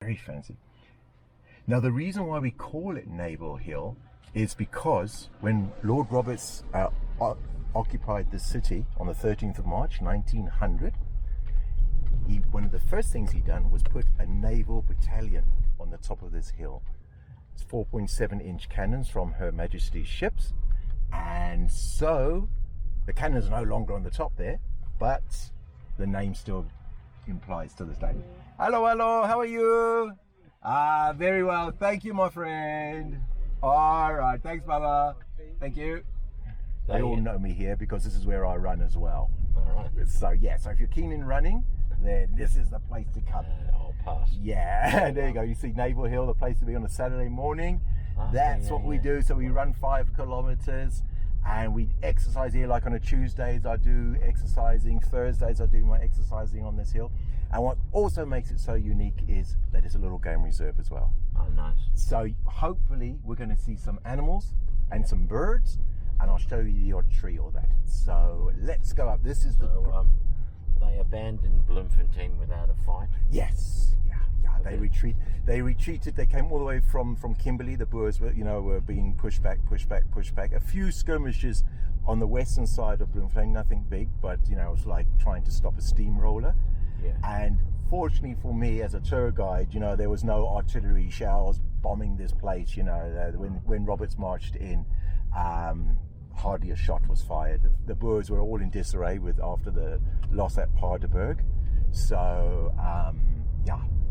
Very fancy. Now, the reason why we call it Naval Hill is because when Lord Roberts occupied the city on the 13th of March 1900, one of the first things he done was put a naval battalion on the top of this hill. It's 4.7-inch cannons from Her Majesty's ships, and so the cannons are no longer on the top there, but the name still implies to this day. Hello, hello, how are you? Very well, thank you, my friend. All right, thanks, Baba. Thank you. They all know me here because this is where I run as well. All right. So yeah, so if you're keen in running, then this is the place to come. I'll pass. Yeah, there you go. You see Naval Hill, the place to be on a Saturday morning. That's what we do. So we run 5 kilometers and we exercise here. Like on a Tuesdays, I do exercising. Thursdays, I do my exercising on this hill. And what also makes it so unique is that it's a little game reserve as well. Oh, nice. So hopefully we're going to see some animals and some birds, and I'll show you the odd tree or that. So let's go up. This is they abandoned Bloemfontein without a fight. Yes, yeah. They retreated. They came all the way from Kimberley. The Boers were being pushed back. A few skirmishes on the western side of Bloemfontein, nothing big, but it was like trying to stop a steamroller. Yeah. And fortunately for me as a tour guide, there was no artillery shells bombing this place. When Roberts marched in, hardly a shot was fired. The Boers were all in disarray after the loss at Paardeberg. So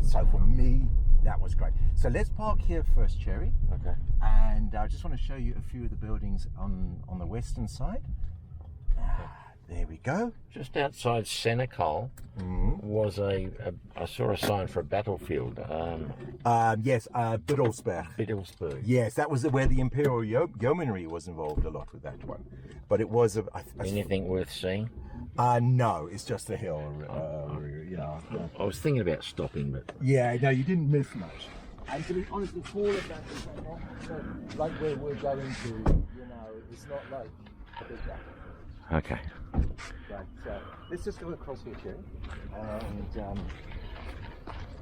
so for me that was great. So let's park here first, Cherry. Okay. And I just want to show you a few of the buildings on the western side. There we go. Just outside Senekal was I saw a sign for a battlefield. Yes, Biddlesberg. Biddlesberg. Yes, that was where the Imperial Yeomanry was involved a lot with that one. But it was anything worth seeing? No, it's just a hill. I was thinking about stopping, but yeah, no, you didn't miss much. And to be honest, it's all of that is not so, like where we're going to. It's not like a big battle. okay. But let's just go across here, Cherry, and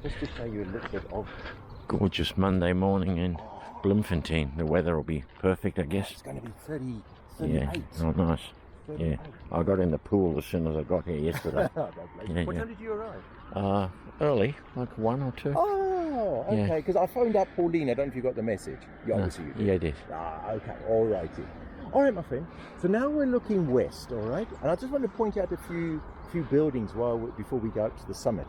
just to show you a little bit of Gorgeous Monday morning in Bloemfontein. The weather will be perfect, I guess. It's going to be 38. Yeah, oh nice. 38. Yeah, I got in the pool as soon as I got here yesterday. What time did you arrive? Early, like 1 or 2. Oh, okay, because I phoned up Pauline. I don't know if you got the message. Obviously you did. Yeah, I did. Okay, all righty. All right, my friend. So now we're looking west, all right? And I just want to point out a few buildings before we go up to the summit.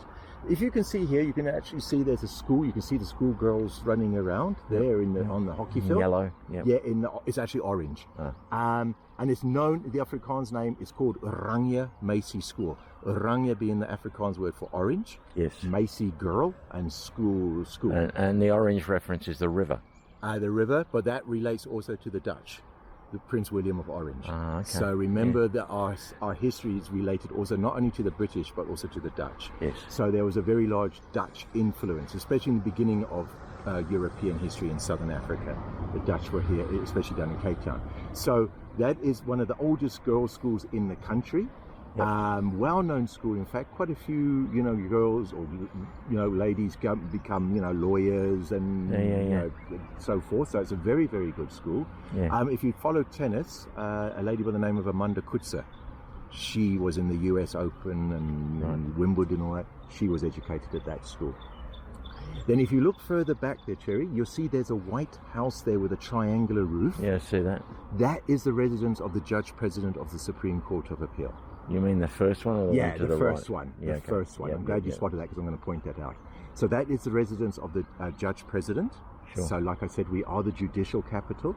If you can see here, you can actually see there's a school. You can see the schoolgirls running around there on the hockey field. Yellow, yeah. It's actually orange. And it's known. The Afrikaans name is called Oranje Meisie School. Oranje being the Afrikaans word for orange. Yes. Meisie girl and school. And the orange reference is the river. The river, but that relates also to the Dutch. The Prince William of Orange. Okay. So remember that our history is related also not only to the British but also to the Dutch. Yes. So there was a very large Dutch influence, especially in the beginning of European history in Southern Africa. The Dutch were here, especially down in Cape Town. So that is one of the oldest girls' schools in the country. Yep. Well-known school, in fact. Quite a few, girls or ladies become, lawyers and so forth. So it's a very, very good school. Yeah. If you follow tennis, a lady by the name of Amanda Kutzer, she was in the US Open and Wimbledon and all that. She was educated at that school. Then if you look further back there, Cherry, you'll see there's a white house there with a triangular roof. Yeah, I see that. That is the residence of the Judge President of the Supreme Court of Appeal. You mean the first one or the one to the first right? one. Yeah, the first one. I'm glad you spotted that because I'm going to point that out. So that is the residence of the Judge President. Sure. So like I said, we are the judicial capital.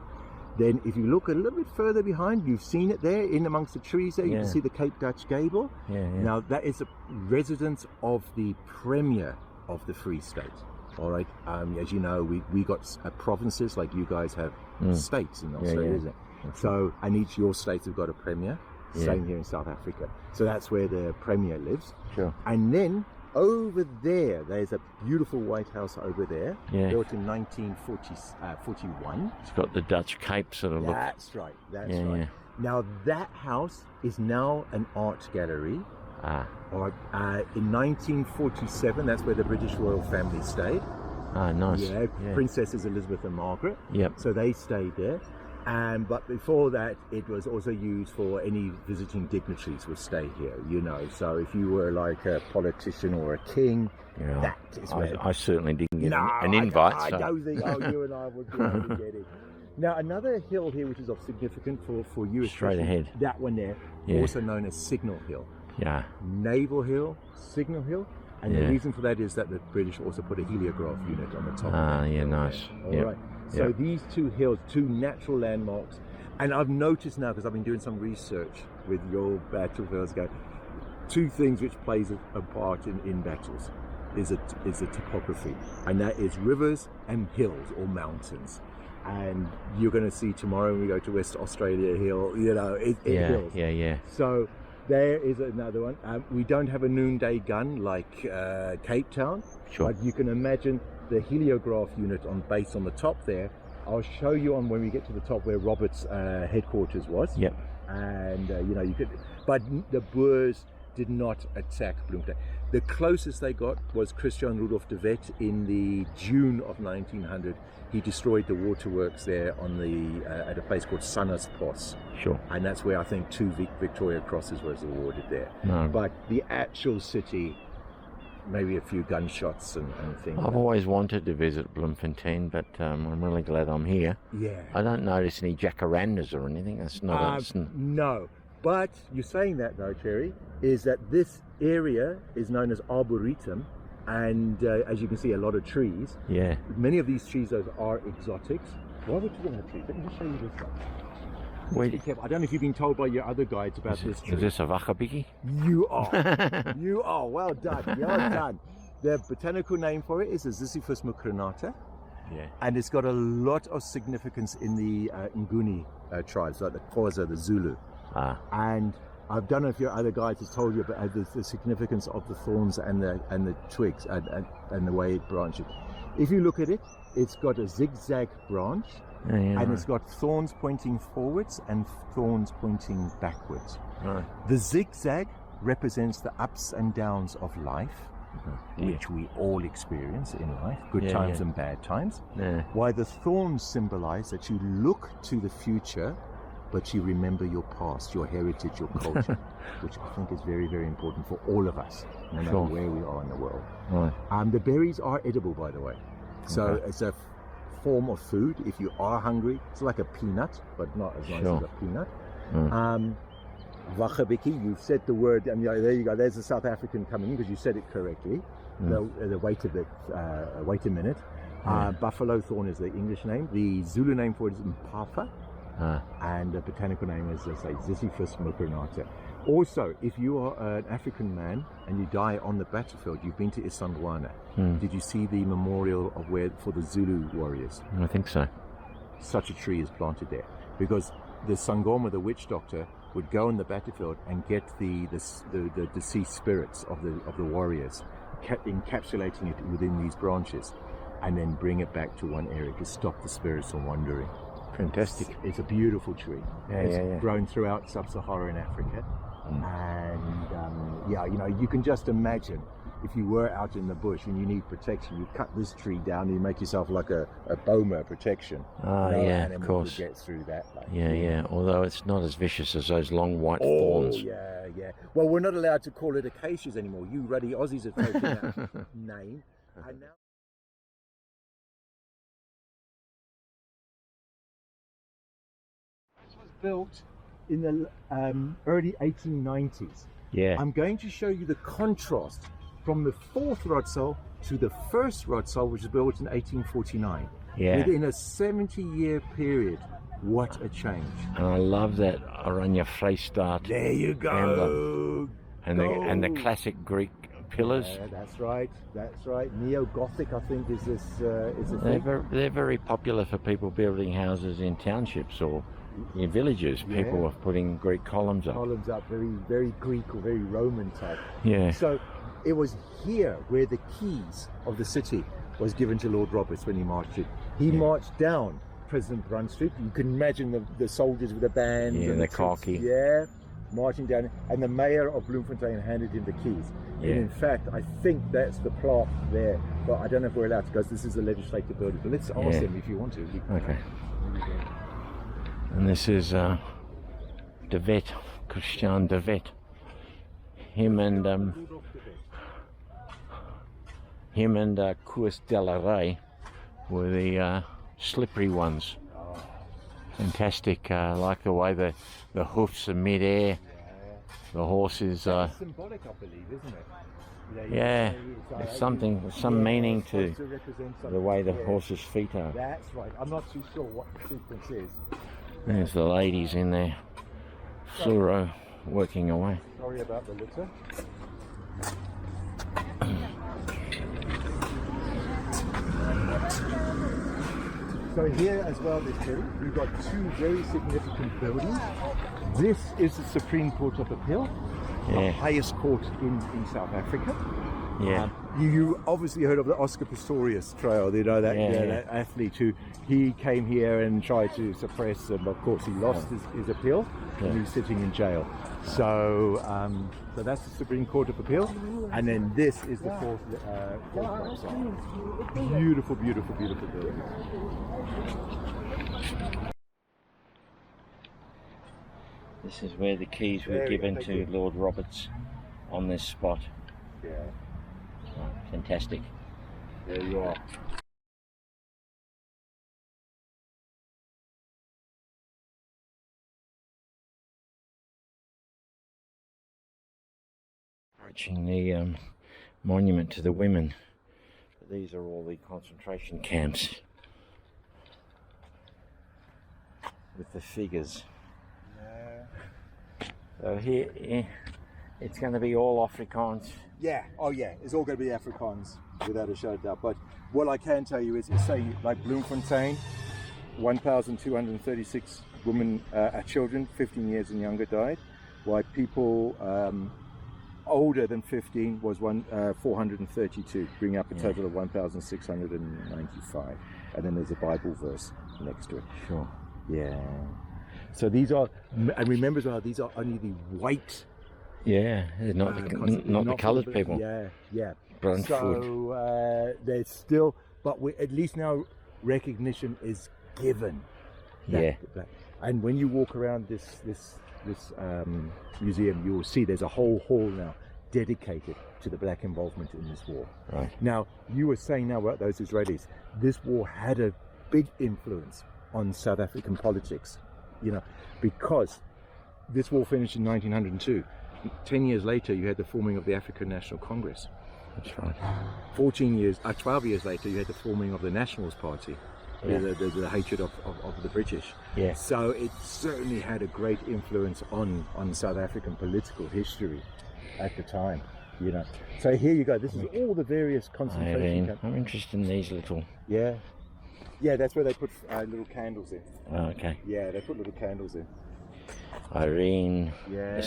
Then if you look a little bit further behind, you've seen it there in amongst the trees there. You can see the Cape Dutch gable. Yeah. Now that is a residence of the Premier of the Free State. All right. As you know, we got provinces like you guys have states in Australia, isn't it? So, and each of your states have got a Premier. Same here in South Africa. So that's where the Premier lives. Sure. And then over there's a beautiful White House over there, built in 1941. It's got the Dutch Cape sort of look. That's right. Now that house is now an art gallery All right. In 1947, that's where the British royal family stayed. Nice. Yeah, Princesses Elizabeth and Margaret. Yep. So they stayed there. But before that, it was also used for any visiting dignitaries would stay here, you know. So if you were like a politician or a king, that is where... I certainly didn't get an invite. I don't think you and I would be able to get it. Now, another hill here which is of significance for you, straight ahead, that one there, also known as Signal Hill. Yeah. Naval Hill, Signal Hill. And the reason for that is that the British also put a heliograph unit on the top. Nice. All right. So these two hills, two natural landmarks, and I've noticed now because I've been doing some research with your battlefields, two things which plays a part in battles is a topography, and that is rivers and hills or mountains. And you're going to see tomorrow when we go to West Australia Hill, you know, it hills. Yeah. So there is another one. We don't have a noonday gun like Cape Town, but you can imagine the heliograph unit based on the top there. I'll show you on when we get to the top where Robert's headquarters was. Yep. And you know, you could, but the Boers did not attack Bloemfontein. The closest they got was Christian Rudolf de Wet in the June of 1900. He destroyed the waterworks there on the at a place called Sannerspos. Sure. And that's where I think 2 Victoria Crosses was awarded there. No. But the actual city, maybe a few gunshots and things. I've always wanted to visit Bloemfontein, but I'm really glad I'm here. Yeah. I don't notice any jacarandas or anything. That's not. No. But you're saying that though, Terry, is that this area is known as Arboretum, and as you can see, a lot of trees. Yeah. Many of these trees are exotics. Why would you talking about trees? Let me just show you this one. Wait. Be careful. I don't know if you've been told by your other guides about this tree. Is this a wachabiki? You are. You are. Well done. Well done. The botanical name for it is a Ziziphus mucronata. Yeah. And it's got a lot of significance in the Nguni tribes, like the Xhosa, the Zulu. And I don't know if your other guides has told you about the significance of the thorns and the twigs and the way it branches. If you look at it, it's got a zigzag branch, and it's got thorns pointing forwards and thorns pointing backwards. Right. The zigzag represents the ups and downs of life, which we all experience in life, good times and bad times. While the thorns symbolize that you look to the future, but you remember your past, your heritage, your culture, which I think is very, very important for all of us, no matter where we are in the world. Right. The berries are edible, by the way. So it's a form of food. If you are hungry, it's like a peanut, but not as nice as a peanut. Wachabiki, you've said the word, and there you go, there's a South African coming in because you said it correctly. Wait a minute. Buffalo thorn is the English name. The Zulu name for it is Mpafa. And the botanical name is, let's say, Ziziphus mucronata. Also, if you are an African man and you die on the battlefield, you've been to Isandlwana. Did you see the memorial for the Zulu warriors? I think so. Such a tree is planted there because the Sangoma, the witch doctor, would go on the battlefield and get the deceased spirits of the warriors, encapsulating it within these branches, and then bring it back to one area to stop the spirits from wandering. Fantastic. It's a beautiful tree. It's grown throughout sub-Saharan Africa. And you know, you can just imagine if you were out in the bush and you need protection, you cut this tree down and you make yourself like a boma protection. Of course. Get through that. Although it's not as vicious as those long white thorns. Yeah. Well, we're not allowed to call it acacias anymore. You ruddy Aussies have taken that name. And now built in the early 1890s. I'm going to show you the contrast from the fourth rod cell to the first rod cell, which was built in 1849. Within a 70-year period. What a change. And I love that Oranje Vry Staat. There you go. And the classic Greek pillars. That's right. Neo-Gothic, I think, is a thing. They're very popular for people building houses in townships or in villages. People are putting Greek columns up. Very, very Greek or very Roman type. So it was here where the keys of the city was given to Lord Roberts when he marched in. He marched down President Brun Street. You can imagine the soldiers with the bands and the khaki. marching down, and the mayor of Bloemfontein handed him the keys. Yeah. And in fact, I think that's the plaque there, but I don't know if we're allowed to, because this is a legislative building. But let's ask them if you want to. Okay. And this is De Wet, Christian De Wet. Him and Koos Delaray were the slippery ones. Fantastic. Like the way the hoofs are mid-air. The horse is symbolic, I believe, isn't it? Yeah, there's some meaning to the way the horse's feet are. That's right. I'm not too sure what the sequence is. There's the ladies in there, fluoro, working away. Sorry about the litter. So here as well, we've got two very significant buildings. This is the Supreme Court of Appeal, the highest court in South Africa. Yeah. You obviously heard of the Oscar Pistorius trial, you know, that athlete who he came here and tried to suppress, and of course he lost his appeal, and he's sitting in jail. So so that's the Supreme Court of Appeal, and then this is the fourth beautiful, beautiful, beautiful building. This is where the keys were given to Lord Roberts on this spot. Yeah. Oh, fantastic. There you are. Approaching the monument to the women. These are all the concentration camps with the figures. So here, it's going to be all Afrikaans. Yeah, oh yeah, it's all going to be Afrikaans, without a shadow of doubt. But what I can tell you is, say, like Bloemfontein, 1,236 women, children, 15 years and younger died, while people older than 15 was 432, bringing up a total of 1,695. And then there's a Bible verse next to it. Sure. Yeah. So these are, and remember as well, these are only the white. Yeah, not the coloured people. Yeah, yeah. Brunch food. So there's still, but at least now recognition is given. Yeah. And when you walk around this museum, you will see there's a whole hall now dedicated to the black involvement in this war. Right. Now, you were saying now about those Israelis. This war had a big influence on South African politics, you know, because this war finished in 1902. 10 years later, you had the forming of the African National Congress. That's right. 12 years later, you had the forming of the Nationalist Party. Yeah. The hatred of the British. Yeah. So it certainly had a great influence on South African political history at the time, you know. So here you go. This is all the various concentration camps. I'm interested in these little. Yeah. Yeah, that's where they put little candles in. Oh, okay. Yeah, they put little candles in. Irene. Yeah.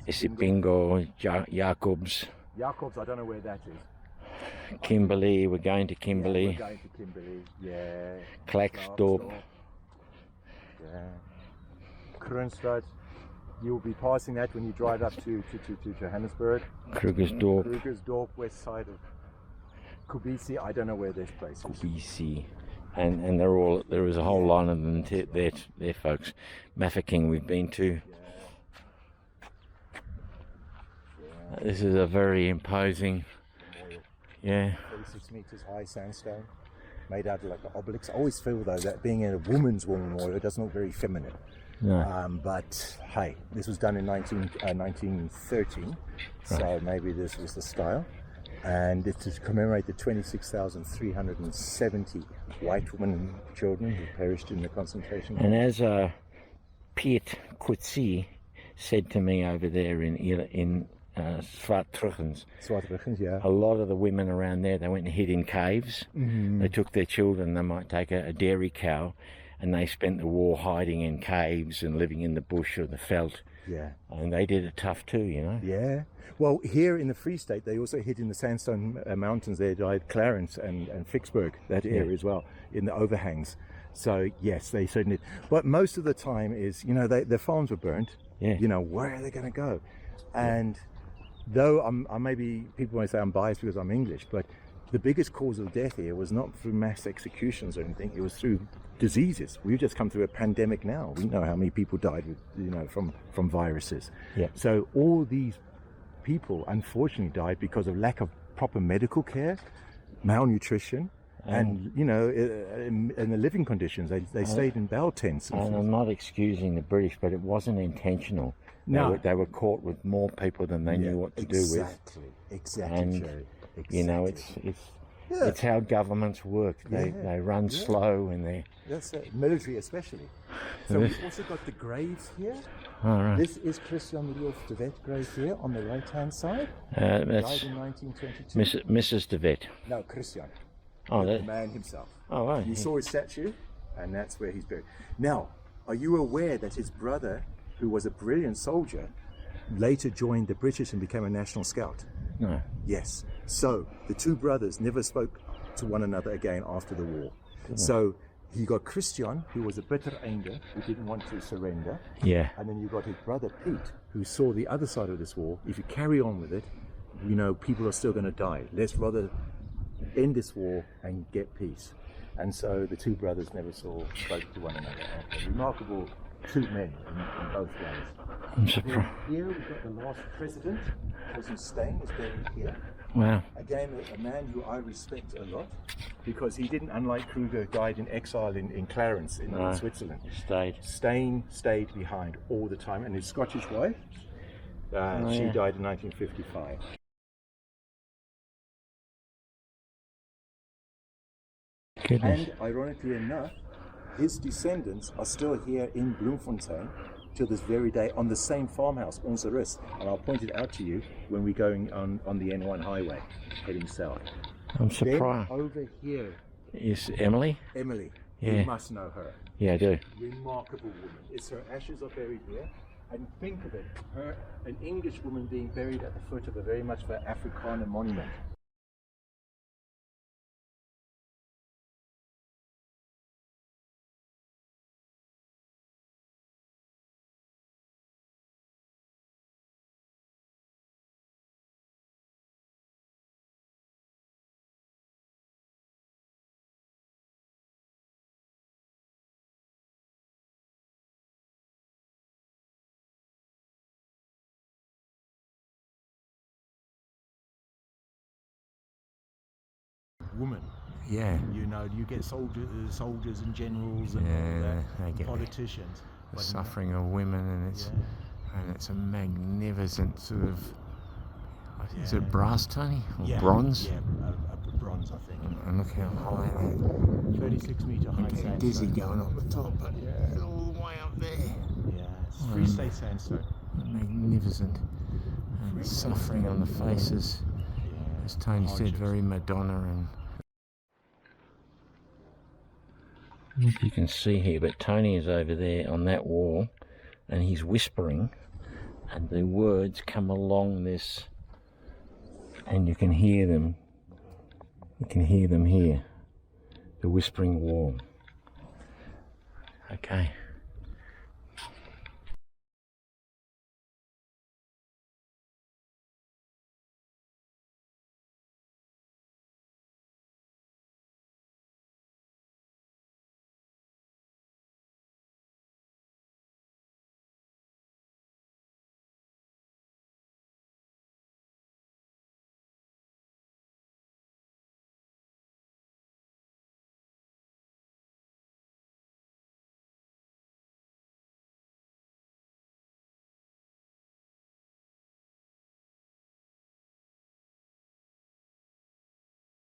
Isipingo, Jacobs. Jacobs, I don't know where that is. Kimberley, we're going to Kimberley. Yeah, we're going to Kimberley, yeah. Klaksdorp. Yeah. Kroonstad. You'll be passing that when you drive up to Johannesburg. Krugersdorp, west side of Kubisi. I don't know where this place is. Kubisi. And they're all, there is a whole line of them there, folks. Mafeking we've been to. Yeah. This is a very imposing, 36 meters high sandstone, made out of like an obelisk. I always feel though that being in a woman's war memorial, it doesn't look very feminine. No. But hey, this was done in 1913, so maybe this was the style. And it's to commemorate the 26,370 white women and children who perished in the concentration camp. And as Piet Kutsi said to me over there in Swartrugens, yeah. a lot of the women around there, they went and hid in caves. Mm-hmm. They took their children, they might take a dairy cow, and they spent the war hiding in caves and living in the bush or the veld. Yeah. And they did it tough too, you know. Yeah. Well, here in the Free State, they also hid in the sandstone mountains there, like Clarence and Vicksburg, that area as well, in the overhangs. So, yes, they certainly did. But most of the time is, you know, their farms were burnt. Yeah. You know, where are they going to go? And though I maybe people may say I'm biased because I'm English, but the biggest cause of death here was not through mass executions or anything. It was through diseases. We've just come through a pandemic now. We know how many people died with, you know, from viruses. Yeah. So all these people unfortunately died because of lack of proper medical care, malnutrition, and you know, in the living conditions. They stayed in bell tents. And I'm not excusing the British, but it wasn't intentional. No. They were caught with more people than they knew what to do with. Exactly, And, Jerry. Exactly. You know, it's how governments work. They run slow and they. That's it. Military especially. So we've also got the graves here. All right. This is Christian Leof de Wet grave here on the right-hand side. That's Died in 1922. Mrs. de Wet. No, Christian. Oh, The man himself. Oh, right. You saw his statue, and that's where he's buried. Now, are you aware that his brother, who was a brilliant soldier, later joined the British and became a National Scout? No. Yes. So the two brothers never spoke to one another again after the war. So you got Christian, who was a bitter anger, who didn't want to surrender. Yeah. And then you got his brother Pete, who saw the other side of this war. If you carry on with it, you know, people are still going to die. Let's rather end this war and get peace. And so the two brothers never spoke to one another after. Remarkable two men in both ways. I'm surprised. Here we've got the last president, President Steyn, is buried here. Wow. Again, a man who I respect a lot, because he didn't, unlike Kruger, died in exile in Clarence in Switzerland. Steyn stayed behind all the time, and his Scottish wife, she died in 1955. Goodness. And ironically enough, his descendants are still here in Bloemfontein till this very day on the same farmhouse, Onze Rus. And I'll point it out to you when we're going on the N1 highway, heading south. I'm surprised. Then over here Is Emily? Emily. Yeah. You must know her. Yeah, I do. Remarkable woman. It's her ashes are buried here. And think of it, an English woman being buried at the foot of a very much of an Afrikaner monument. Woman, Yeah. you know, you get soldiers and generals and all that, politicians. The suffering of women, and it's a magnificent sort of. Is it brass, Tony? Or bronze? Yeah, a bronze, I think. And look how high that. 36 metre high sandstone. Dizzy going up the top, but all the way up there. Yeah, it's Free State sandstone. Magnificent. And suffering on the faces. As Tony said, very Madonna. And I don't know if you can see here, but Tony is over there on that wall and he's whispering, and the words come along this, and you can hear them. You can hear them here, the whispering wall. Okay.